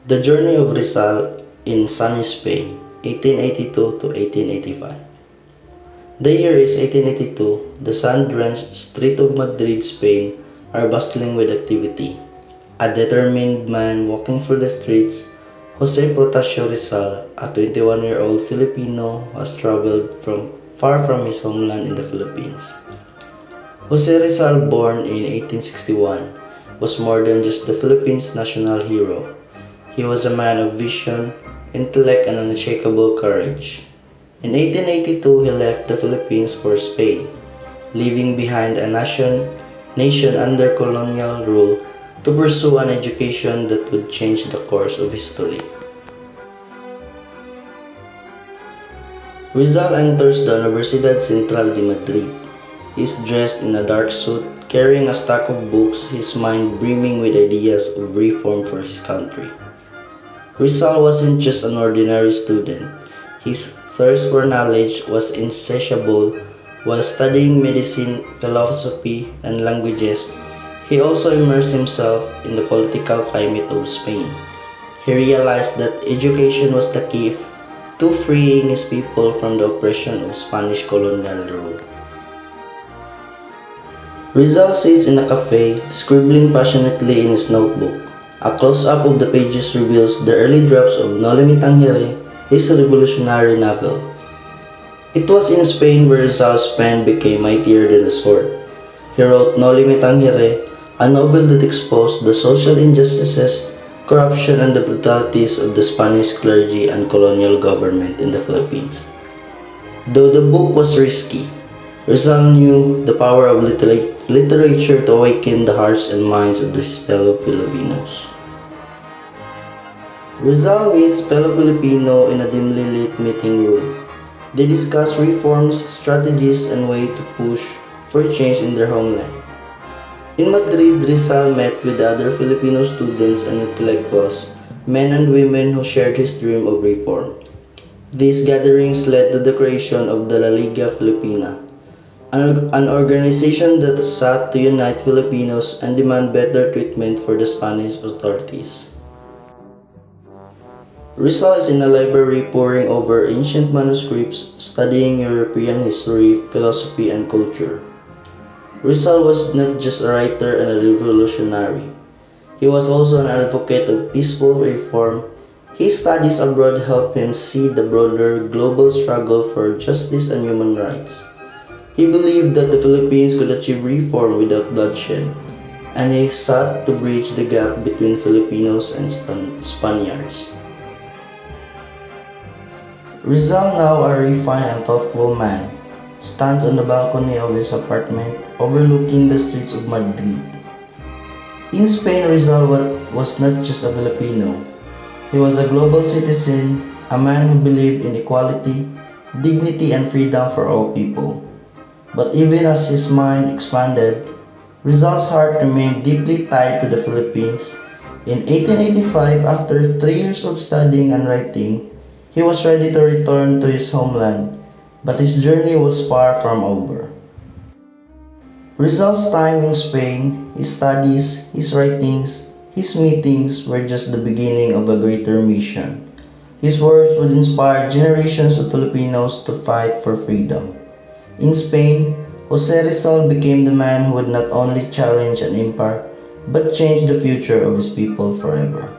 The Journey of Rizal in Sunny Spain, 1882 to 1885. The year is 1882. The sun-drenched streets of Madrid, Spain are bustling with activity. A determined man walking through the streets, Jose Protasio Rizal, a 21-year-old Filipino who has traveled far from his homeland in the Philippines. Jose Rizal, born in 1861, was more than just the Philippines' national hero. He was a man of vision, intellect, and unshakable courage. In 1882, he left the Philippines for Spain, leaving behind a nation under colonial rule to pursue an education that would change the course of history. Rizal enters the Universidad Central de Madrid. He is dressed in a dark suit, carrying a stack of books, his mind brimming with ideas of reform for his country. Rizal wasn't just an ordinary student. His thirst for knowledge was insatiable. While studying medicine, philosophy, and languages, he also immersed himself in the political climate of Spain. He realized that education was the key to freeing his people from the oppression of Spanish colonial rule. Rizal sits in a cafe, scribbling passionately in his notebook. A close-up of the pages reveals the early drafts of No Le Tangere, his revolutionary novel. It was in Spain where Rizal's pen became mightier than a sword. He wrote No Le Tangere, a novel that exposed the social injustices, corruption, and the brutalities of the Spanish clergy and colonial government in the Philippines. Though the book was risky, Rizal knew the power of literature to awaken the hearts and minds of his fellow Filipinos. Rizal meets fellow Filipino in a dimly lit meeting room. They discuss reforms, strategies, and ways to push for change in their homeland. In Madrid, Rizal met with other Filipino students and intellectuals, men and women who shared his dream of reform. These gatherings led to the creation of the La Liga Filipina, an organization that sought to unite Filipinos and demand better treatment for the Spanish authorities. Rizal is in a library poring over ancient manuscripts, studying European history, philosophy, and culture. Rizal was not just a writer and a revolutionary. He was also an advocate of peaceful reform. His studies abroad helped him see the broader global struggle for justice and human rights. He believed that the Philippines could achieve reform without bloodshed, and he sought to bridge the gap between Filipinos and Spaniards. Rizal, now a refined and thoughtful man, stands on the balcony of his apartment overlooking the streets of Madrid. In Spain, Rizal was not just a Filipino. He was a global citizen, a man who believed in equality, dignity, and freedom for all people. But even as his mind expanded, Rizal's heart remained deeply tied to the Philippines. In 1885, after 3 years of studying and writing, he was ready to return to his homeland, but his journey was far from over. Rizal's time in Spain, his studies, his writings, his meetings were just the beginning of a greater mission. His words would inspire generations of Filipinos to fight for freedom. In Spain, Jose Rizal became the man who would not only challenge an empire, but change the future of his people forever.